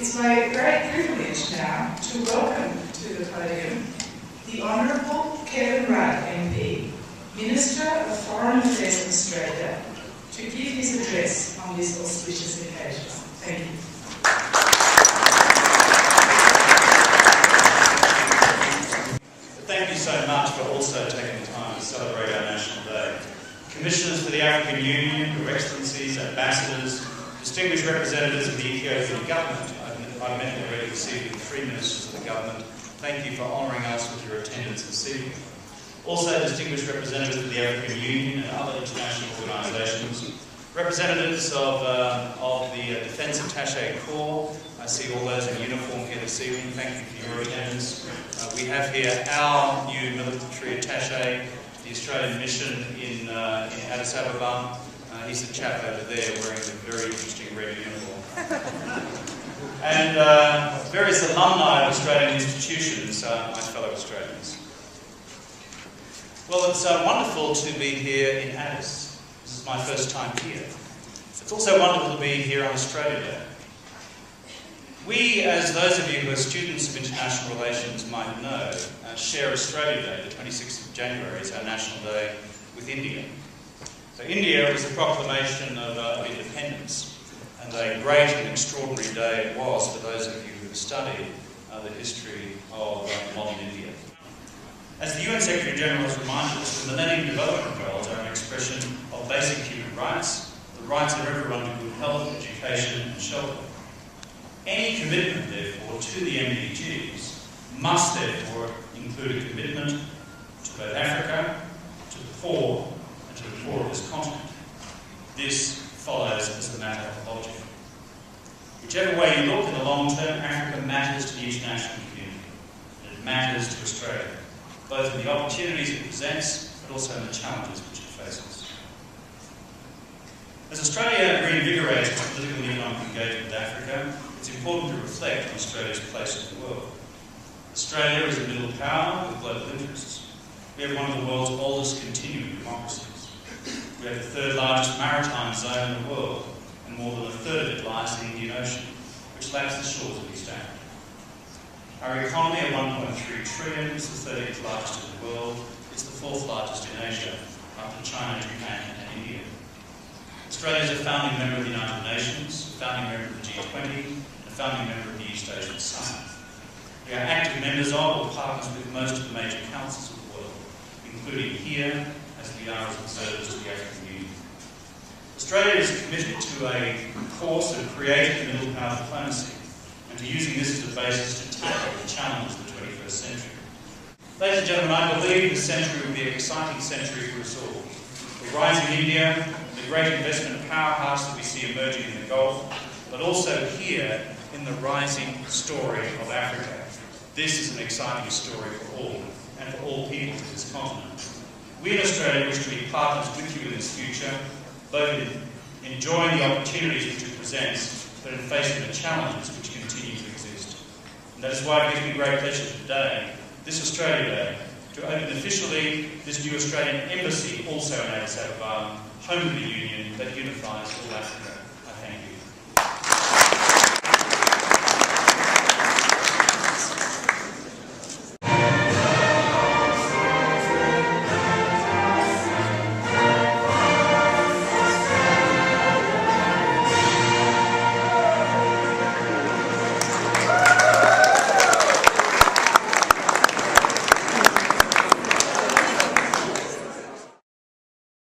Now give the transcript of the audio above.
It's my great privilege now to welcome to the podium the Honourable Kevin Rudd MP, Minister of Foreign Affairs of Australia, to give his address on this auspicious occasion. Thank you. Thank you so much for also taking the time to celebrate our National Day. Commissioners for the African Union, Your Excellencies, Ambassadors, distinguished representatives of the Ethiopian government. I've met already this evening 3 ministers of the government. Thank you for honouring us with your attendance this evening. Also distinguished representatives of the African Union and other international organisations, representatives of the Defence Attaché Corps. I see all those in uniform here this evening. Thank you for your attendance. We have here our new military attaché, the Australian mission in Addis Ababa. He's the chap over there wearing a very interesting red uniform. And various alumni of Australian institutions, my fellow Australians. Well, it's wonderful to be here in Addis. This is my first time here. It's also wonderful to be here on Australia Day. We, as those of you who are students of international relations might know, share Australia Day, the 26th of January, is our national day with India. So India was the proclamation of independence, and a great and extraordinary day it was for those of you who have studied the history of modern India. As the UN Secretary General has reminded us, the Millennium Development Goals are an expression of basic human rights, the rights of everyone to good health, education and shelter. Any commitment, therefore, to the MDGs must, therefore, include a commitment to both Africa, to the poor, and to the poor of this continent. This follows as a matter of logic. Whichever way you look, in the long term, Africa matters to the international community, and it matters to Australia, both in the opportunities it presents, but also in the challenges which it faces. As Australia reinvigorates its political and economic engagement with Africa, it's important to reflect on Australia's place in the world. Australia is a middle power with global interests. We have one of the world's oldest continuing democracies. We have the third largest maritime zone in the world, and more than a third of it lies in the Indian Ocean, which laps the shores of East Africa. Our economy at 1.3 trillion is the 30th largest in the world. It's the 4th largest in Asia, after China, Japan and India. Australia is a founding member of the United Nations, a founding member of the G20, and a founding member of the East Asian Summit. We are active members of or partners with most of the major councils of the world, including here, as we are as observers to the African Union. Australia is committed to a course of creative middle power diplomacy, and to using this as a basis to tackle the challenges of the 21st century. Ladies and gentlemen, I believe this century will be an exciting century for us all. The rising India, the great investment powerhouse that we see emerging in the Gulf, but also here in the rising story of Africa. This is an exciting story for all, and for all people of this continent. We in Australia wish to be partners with you in this future, both in enjoying the opportunities which it presents, but in facing the challenges which continue to exist. And that is why it gives me great pleasure today, this Australia Day, to open officially this new Australian embassy, also in Addis Ababa, home of the Union that unifies all Africa. I thank you.